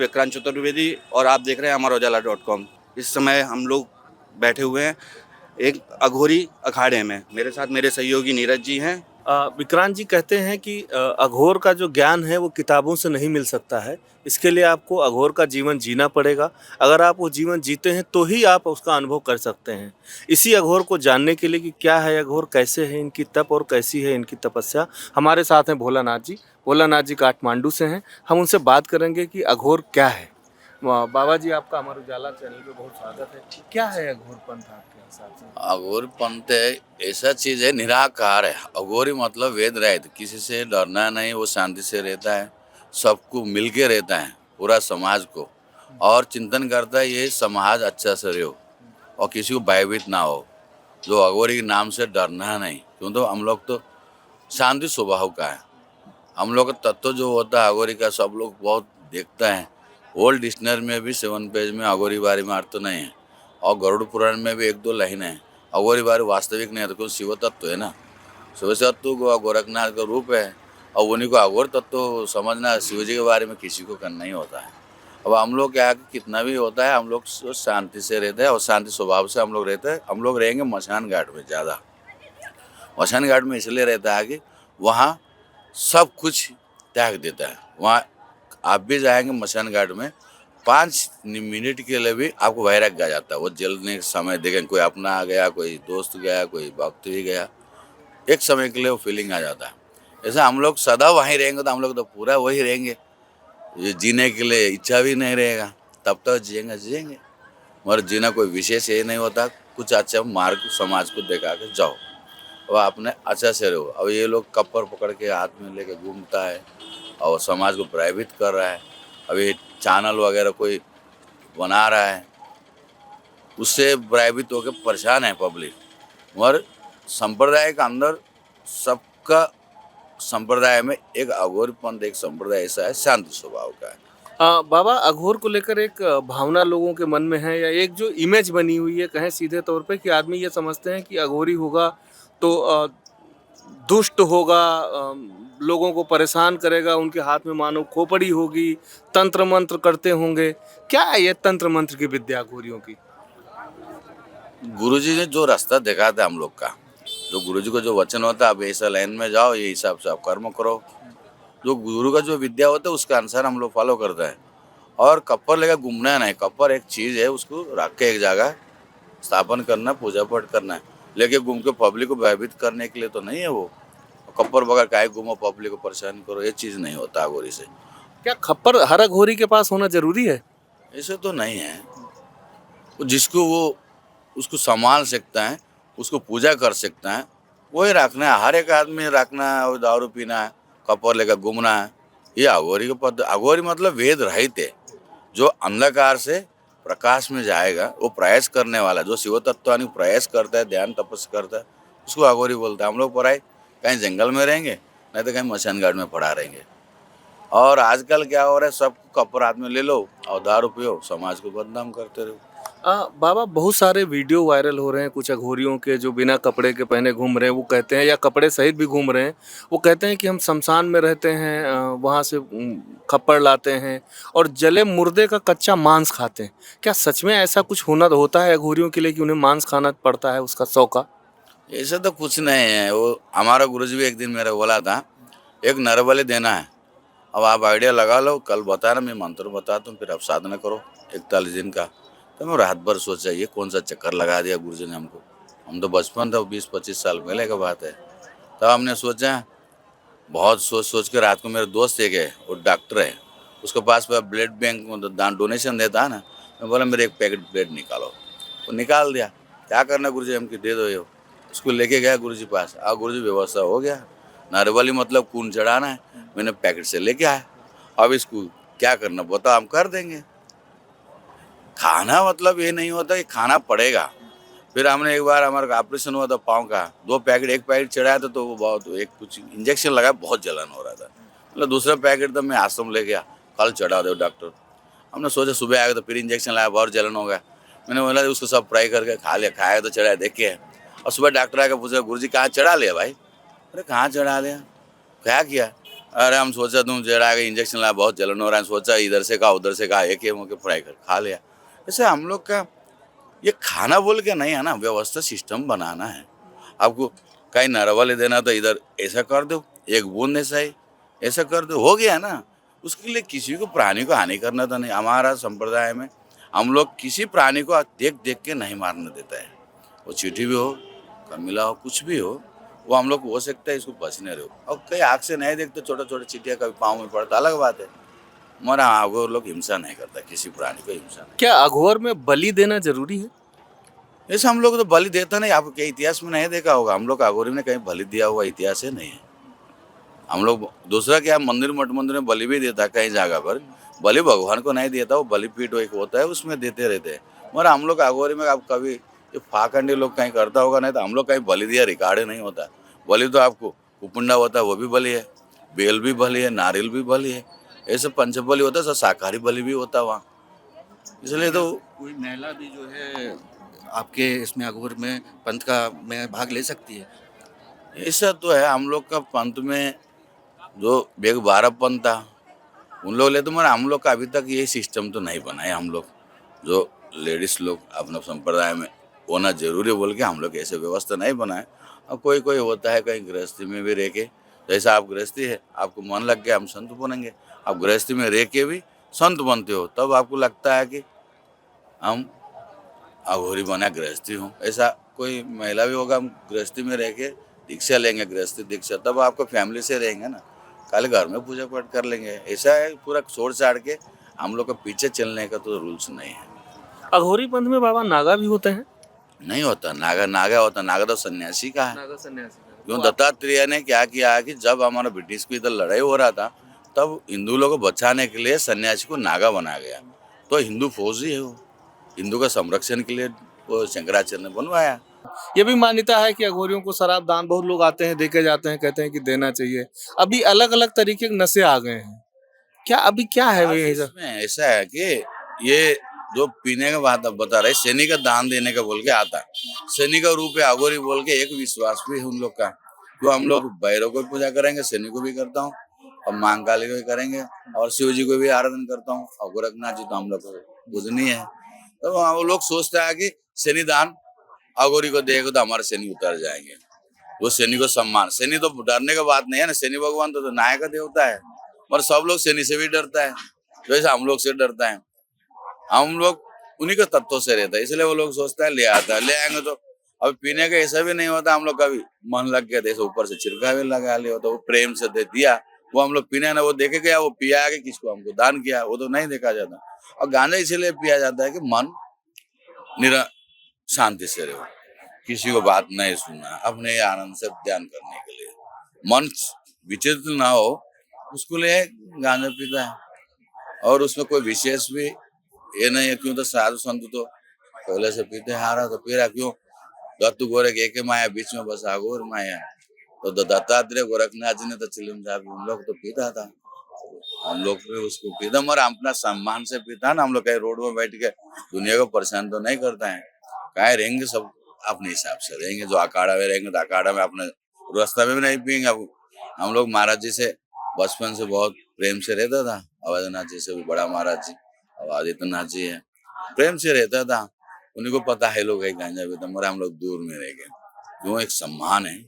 विक्रांत चतुर्वेदी और आप देख रहे हैं अमर उजाला .com। इस समय हम लोग बैठे हुए हैं एक अघोरी अखाड़े में। मेरे साथ मेरे सहयोगी नीरज जी हैं। विक्रांत जी कहते हैं कि अघोर का जो ज्ञान है वो किताबों से नहीं मिल सकता है। इसके लिए आपको अघोर का जीवन जीना पड़ेगा। अगर आप वो जीवन जीते हैं तो ही आप उसका अनुभव कर सकते हैं। इसी अघोर को जानने के लिए कि क्या है अघोर, कैसे है इनकी तप और कैसी है इनकी तपस्या, हमारे साथ हैं भोलानाथ जी। भोलानाथ जी काठमांडू से हैं। हम उनसे बात करेंगे कि अघोर क्या है। बाबा जी, आपका अमर उजाला चैनल पे बहुत स्वागत है। क्या है अघोर पंथ आपके हिसाब से? अघोर पंथ ऐसा चीज है, निराकार है। अघोरी मतलब वेद रहित, किसी से डरना नहीं, वो शांति से रहता है, सबको मिल के रहता है, पूरा समाज को, और चिंतन करता है ये समाज अच्छा से रहो और किसी को भयभीत ना हो। जो अघोरी के नाम से डरना नहीं, क्यों तो हम लोग तो शांति स्वभाव का है। हम लोग का तत्व जो होता है अघोरी का, सब लोग बहुत देखता है। ओल्ड डिक्शनरी में भी 7 पेज में अघोरी बारे में अर्थ नहीं है, और गरुड़ पुराण में भी 1-2 लाइन है। अघोरी बारे वास्तविक नहीं है, तो क्यों शिव तत्व है ना, शिव तत्व को गोरखनाथ का रूप है, और उन्हीं को अघोर तत्व समझना शिव जी के बारे में किसी को करना ही होता है। अब हम लोग क्या है कि कितना भी होता है हम लोग शांति से रहते हैं और शांति स्वभाव से हम लोग रहते हैं। हम लोग रहेंगे मशान घाट में ज़्यादा। मशान घाट में इसलिए रहता है कि वहाँ सब कुछ त्याग देता है। वहाँ आप भी जाएंगे मशान घाट में, 5 मिनट के लिए भी आपको वैराग्य आ जाता है। वो जलने के समय देखें, कोई अपना आ गया, कोई दोस्त गया, कोई भक्त भी गया, एक समय के लिए वो फीलिंग आ जाता है। ऐसा हम लोग सदा वहीं रहेंगे तो हम लोग तो पूरा वही रहेंगे। ये जीने के लिए इच्छा भी नहीं रहेगा, तब तक जिएंगे। मगर जीना कोई विशेष ये नहीं होता, कुछ अच्छा मार्ग समाज को दिखा के जाओ, वह आपने अच्छा से रहो। अब ये लोग कप्पर पकड़ के हाथ में लेके घूमता है और समाज को प्रभावित कर रहा है। अब ये चैनल वगैरह कोई बना रहा है, उससे प्रभावित होकर परेशान है पब्लिक। मगर संप्रदाय के अंदर सबका संप्रदाय में एक अघोरी पंथ एक संप्रदाय ऐसा है, शांति स्वभाव का है। बाबा, अघोर को लेकर एक भावना लोगों के मन में है, या एक जो इमेज बनी हुई है कहें सीधे तौर पे, कि आदमी ये समझते हैं कि अघोरी होगा तो दुष्ट होगा, लोगों को परेशान करेगा, उनके हाथ में मानो खोपड़ी होगी, तंत्र मंत्र करते होंगे। क्या है ये तंत्र मंत्र की विद्या अघोरियों की? गुरुजी ने जो रास्ता दिखाया था हम लोग का, जो गुरुजी को जो वचन होता है, अब ऐसा लाइन में जाओ, ये हिसाब से आप कर्म करो, जो गुरु का जो विद्या होता है उसके अनुसार हम लोग फॉलो करते हैं। और कप्पर लेकर घूमना नहीं, कप्पर एक चीज़ है, उसको रख के एक जगह स्थापन करना, पूजा पाठ करना है, लेके घूम के पब्लिक को भयभीत करने के लिए तो नहीं है वो। कप्पर बगैर काहे घूमो, पब्लिक को परेशान करो, ये चीज़ नहीं होता अघोरी से। क्या खप्पर हर अघोरी के पास होना जरूरी है? ऐसे तो नहीं है, वो जिसको वो उसको संभाल सकता है, उसको पूजा कर सकता है, वही रखना है। हर एक आदमी रखना है और दारू पीना है, कपड़ लेकर घूमना है, ये अघोरी का पद। अघोरी मतलब वेद रहित है, जो अंधकार से प्रकाश में जाएगा, वो प्रयास करने वाला, जो शिव तत्वानी प्रयास करता है, ध्यान तपस्या करता है, उसको अघोरी बोलता है। हम लोग पढ़ाई कहीं जंगल में रहेंगे, नहीं तो कहीं मशान घाट में पढ़ा रहेंगे। और आजकल क्या हो रहा है, सबको कपड़ हाथ में ले लो और दारू पियो, समाज को बदनाम करते रहो। बाबा, बहुत सारे वीडियो वायरल हो रहे हैं कुछ अघोरियों के, जो बिना कपड़े के पहने घूम रहे हैं। वो कहते हैं, या कपड़े सहित भी घूम रहे हैं, वो कहते हैं कि हम शमशान में रहते हैं, वहाँ से खप्पड़ लाते हैं और जले मुर्दे का कच्चा मांस खाते हैं। क्या सच में ऐसा कुछ होता है अघोरियों के लिए कि उन्हें मांस खाना पड़ता है उसका सौका? ऐसा तो कुछ नहीं है। वो हमारा गुरुजी भी एक दिन मेरा बोला था, एक नरबलि देना है, अब आप आइडिया लगा लो, कल बताना, मैं मंत्र बताता हूँ, फिर आप साधना करो 41 दिन का। तो मैं रात भर सोचा ये कौन सा चक्कर लगा दिया गुरुजी ने हमको। हम तो बचपन था, 20-25 साल पहले का बात है। तब हमने सोचा, बहुत सोच सोच के रात को मेरे दोस्त एक है, वो डॉक्टर है, उसके पास ब्लड बैंक में डोनेशन देता है ना। मैं बोला मेरे एक पैकेट ब्लड निकालो, वो निकाल दिया। क्या करना गुरुजी, हमको दे दो ये। उसको लेके गया गुरुजी पास, गुरुजी व्यवस्था हो गया। नारवली मतलब खून चढ़ाना है, मैंने पैकेट से लेके आया। अब इसको क्या करना बताओ, हम कर देंगे। खाना मतलब ये नहीं होता कि खाना पड़ेगा। फिर हमने एक बार हमारा ऑपरेशन हुआ था पाँव का, 2 पैकेट, एक पैकेट चढ़ाया था तो वो बहुत, एक कुछ इंजेक्शन लगा, बहुत जलन हो रहा था। मतलब दूसरा पैकेट तो मैं आश्रम ले गया, कल चढ़ा दो डॉक्टर। हमने सोचा सुबह आएगा तो फिर इंजेक्शन लाया, बहुत जलन हो गया। मैंने बोला उसको सब फ्राई करके खा लिया, खाया तो चढ़ाया देखे। और सुबह डॉक्टर आकर पूछा, गुरुजी कहाँ चढ़ा लिया भाई? अरे कहाँ चढ़ा लिया, क्या किया? अरे हम सोचा तुम जरा के इंजेक्शन लाया, बहुत जलन हो रहा है, सोचा इधर से कहा उधर से कहा, एक ही मुझे फ्राई कर खा लिया। ऐसे हम लोग का ये खाना बोल के नहीं है ना, व्यवस्था सिस्टम बनाना है। आपको कहीं नरवले देना तो इधर ऐसा कर दो, एक बूंद ऐसा ही ऐसा कर दो, हो गया ना। उसके लिए किसी को प्राणी को हानि करना तो नहीं। हमारा संप्रदाय में हम लोग किसी प्राणी को देख देख के नहीं मारने देता है। वो चींटी भी हो, कमीला हो, कुछ भी हो, वो हम लोग हो सकता है इसको बचने रहो। और कई आँख से नहीं देखते, छोटे छोटे चींटियाँ कभी पाँव में पड़ता, अलग बात है। हमारा वो लोग हिंसा नहीं करता, किसी प्राणी को हिंसा नहीं। क्या अघोर में बलि देना जरूरी है? ऐसे हम लोग तो बलि देता नहीं। आप के इतिहास में नहीं देखा होगा, हम लोग अघोरी में कहीं बलि दिया हुआ इतिहास है नहीं है। हम लोग दूसरा क्या, मंदिर मठ मंदिर में बलि भी देता है कई जगह पर। बलि भगवान को नहीं देता, वो बलिपीठ एक होता है, उसमें देते रहते हैं। मगर हम लोग अघोरी में आप कभी ये फाखंडी लोग कहीं करता होगा नहीं, तो हम लोग कहीं बलि दिया रिकॉर्ड ही नहीं होता। बलि तो आपको कुपुंडा होता है, वो भी बलि है, बेल भी बलि है, नारियल भी बलि है। ऐसे पंचबलि होता है, सब शाकाहारी बलि भी होता है वहाँ। इसलिए तो कोई महिला भी जो है आपके इसमें अघोर में पंथ का में भाग ले सकती है? ऐसा तो है हम लोग का पंथ में, जो बेग बारह पंथ था उन लोग ले, तो मगर हम लोग का अभी तक ये सिस्टम तो नहीं बना है। हम लोग जो लेडीज लोग अपने संप्रदाय में होना जरूरी बोल के हम लोग ऐसे व्यवस्था नहीं बनाए। और कोई कोई होता है कहीं गृहस्थी में भी रह के, जैसा आप गृहस्थी है, आपको मन लग गया हम संत बनेंगे, आप गृहस्थी में रह के भी संत बनते हो, तब आपको लगता है कि हम अघोरी बना गृहस्थी हूँ। ऐसा कोई महिला भी होगा, हम गृहस्थी में रह के दीक्षा लेंगे, गृहस्थी दीक्षा, तब आपको फैमिली से रहेंगे ना, कल घर में पूजा पाठ कर लेंगे। ऐसा है, पूरा छोड़ छाड़ के हम लोग का पीछे चलने का तो रूल्स नहीं है। अघोरी पंथ में बाबा नागा भी होते हैं? नहीं होता नागा, नागा होता, नागा तो सन्यासी का है। नागा सन्यासी का। क्यों, दत्तात्रेय ने क्या किया कि जब हमारा ब्रिटिश को इधर लड़ाई हो रहा था, तब हिंदू लोगों को बचाने के लिए सन्यासी को नागा बनाया गया। तो हिंदू फौजी है वो, हिंदू का संरक्षण के लिए वो शंकराचार्य ने बनवाया। ये भी मान्यता है कि अघोरियों को शराब दान, बहुत लोग आते हैं देके जाते हैं, कहते हैं कि देना चाहिए। अभी अलग अलग तरीके के नशे आ गए हैं, क्या अभी क्या है आज ये? इसमें ऐसा है कि ये जो पीने का बात आप बता रहे, शनि का दान देने का बोल के आता है, शनि का रूप है अघोरी बोल के एक विश्वास भी है उन लोग का। तो हम लोग भैरव को भी पूजा करेंगे, शनि को भी करता हूँ, और महाकाली को भी करेंगे, और शिव जी को भी आराधना करता हूँ, और गोरखनाथ जी तो हम लोग को पूजनी है। तो वो लोग सोचते हैं कि शनि दान अघोरी को देगा तो हमारे शनि उतर जाएंगे। वो शनि को सम्मान, शनि तो डरने का बात नहीं है ना, शनि भगवान तो न्याय का देवता है। और सब लोग शनि से भी डरता है, जैसे हम लोग से डरता है। हम लोग उन्हीं के तत्वों से रहता है, इसलिए वो लोग सोचता है ले आता है, ले आएंगे तो। अब पीने का ऐसा भी नहीं होता, हम लोग कभी मन लग गया जैसे ऊपर से छिड़का भी लगा लिया, तो वो प्रेम से दे दिया, वो हम लोग पीने ना, वो देखे गया, वो पिया के किसको हमको दान किया, वो तो नहीं देखा जाता। और गांजा इसीलिए पिया जाता है कि मन निरा शांति से रहो, किसी को बात नहीं सुनना, अपने आनंद से ध्यान करने के लिए, मन विचलित ना हो, उसको लिए गांजा पीता है। और उसमें कोई विशेष भी ये नहीं है। क्यों, तो साधु संत तो पहले से पीते आ रहा, तो पीरा क्यों, दत्तू गोरे के एक माया बीच में बस अघोर माया। तो दत्तात्रेय गोरखनाथ जी ने तो चिलम साहब हम लोग तो पीता था, हम लोग भी उसको पीता, मगर अपना सम्मान से पीता है ना। हम लोग कहीं रोड में बैठ के दुनिया को परेशान तो नहीं करता है, कहीं रहेंगे सब अपने हिसाब से रहेंगे। जो अखाड़ा में रहेंगे तो अखाड़ा में, अपने रास्ता में भी नहीं पियेंगे। अब हम लोग महाराज जी से बचपन से बहुत प्रेम से रहता था, अवैधनाथ जी से भी बड़ा महाराज जी और आदित्यनाथ जी है, प्रेम से रहता था। उन्हीं को पता है लोग है गांजा पीता, मगर हम लोग दूर में रह गए। क्यों, एक सम्मान है,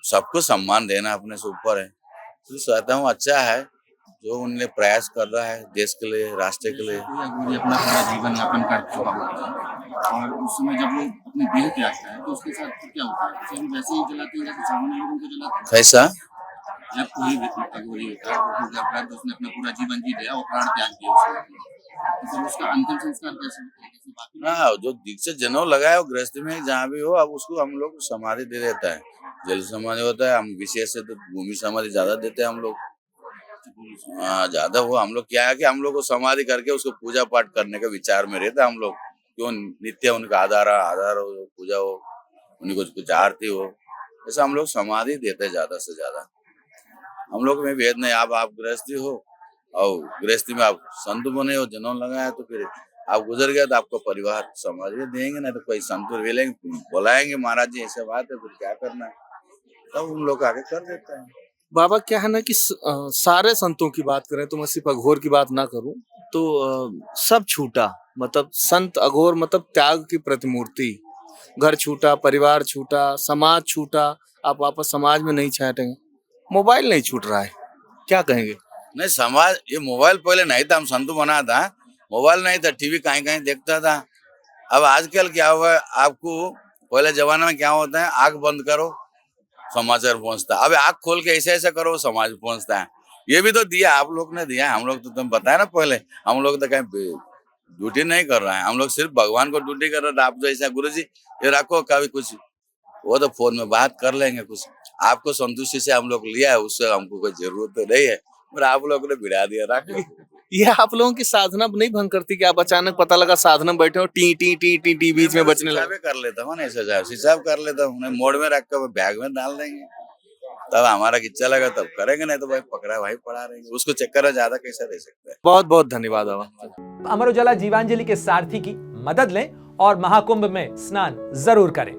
सबको सम्मान देना अपने से ऊपर है। तो चाहता हूँ अच्छा है जो उन्हें प्रयास कर रहा है देश के लिए, राष्ट्र के लिए। कोई अपना पूरा जीवन यापन कर चुका होता है और उस समय जब वो अपनी देह त्यागता है तो उसके साथ फिर क्या होता है? उसे हम वैसे ही जलाते हैं जैसे सामान्य लोगों को जलाते हैं? कैसा? जब कोई अघोरी होता है वो पूजा अपराध, उसने अपना पूरा जीवन जी लिया और प्राण त्याग दिया उसने, तो फिर उसका अंतिम संस्कार कैसे होता है? कैसे बाकी लोग? हाँ, जो दीक्षित जनेऊ लगाए वो गृहस्थी में जहाँ भी हो, अब उसको हम लोग समाधि दे देता है, जल समाधि होता है। हम विशेष से तो भूमि समाधि ज्यादा देते हैं हम लोग। हाँ, ज्यादा वो हम लोग क्या है कि हम लोग को समाधि करके उसको पूजा पाठ करने का विचार में रहता है हम लोग। क्यों, नित्य उनका आधार आधार हो, पूजा हो, उन्हीं को कुछ आरती हो, ऐसा हम लोग समाधि देते हैं ज्यादा से ज्यादा। हम लोग में भेद नहीं, आप गृहस्थी हो और गृहस्थी में आप संत बने हो, जनेऊ लगाए, तो फिर आप गुजर गए तो आपको परिवार समाधि देंगे ना, तो कोई संत मिलेंगे बुलाएंगे, महाराज जी ऐसा बात है, फिर क्या करना है, तब उन लोग आगे कर देते हैं। बाबा क्या है ना कि सारे संतों की बात करें तो मैं सिर्फ अघोर की बात ना करूं तो सब छूटा, मतलब संत अघोर मतलब त्याग की प्रतिमूर्ति। घर छूटा, परिवार छूटा, समाज छूटा, आप वापस समाज में नहीं छाटेंगे। मोबाइल नहीं छूट रहा है, क्या कहेंगे? नहीं समाज, ये मोबाइल पहले नहीं था, हम संतु बना था, मोबाइल नहीं था, टीवी कहीं कहीं देखता था। अब आजकल क्या हुआ है, आपको पहले जमाने में क्या होता है, आंख बंद करो समाचार पहुंचता है, अब आंख खोल के ऐसे ऐसे करो समाज पहुंचता है। ये भी तो दिया, आप लोग ने दिया, हम लोग तो तुम बताया ना पहले, हम लोग तो कहीं ड्यूटी नहीं कर रहे हैं, हम लोग सिर्फ भगवान को ड्यूटी कर रहे हैं। आप जो ऐसा गुरु जी ये रखो, कभी कुछ वो तो फोन में बात कर लेंगे, कुछ आपको संतुष्टि से हम लोग लिया है, उससे हमको कोई जरूरत तो नहीं है, पर आप लोग ने भिड़ा दिया रख। ये आप लोगों की साधना नहीं भंग करती कि आप अचानक पता लगा साधना में बैठे हो, टी टी टी टी टी बीच में बचने लगा? कर लेता हूँ ना, हिसाब कर लेता हूँ, मोड़ में रख कर बैग में डाल देंगे, तब हमारा इच्छा लगा तब करेंगे, नहीं तो भाई पकड़ा भाई पड़ा रहेंगे, उसको चक्कर में ज्यादा कैसे रह सकते हैं। बहुत बहुत धन्यवाद बाबा। अमर उजाला जीवांजलि के सारथी की मदद लें और महाकुंभ में स्नान जरूर करें।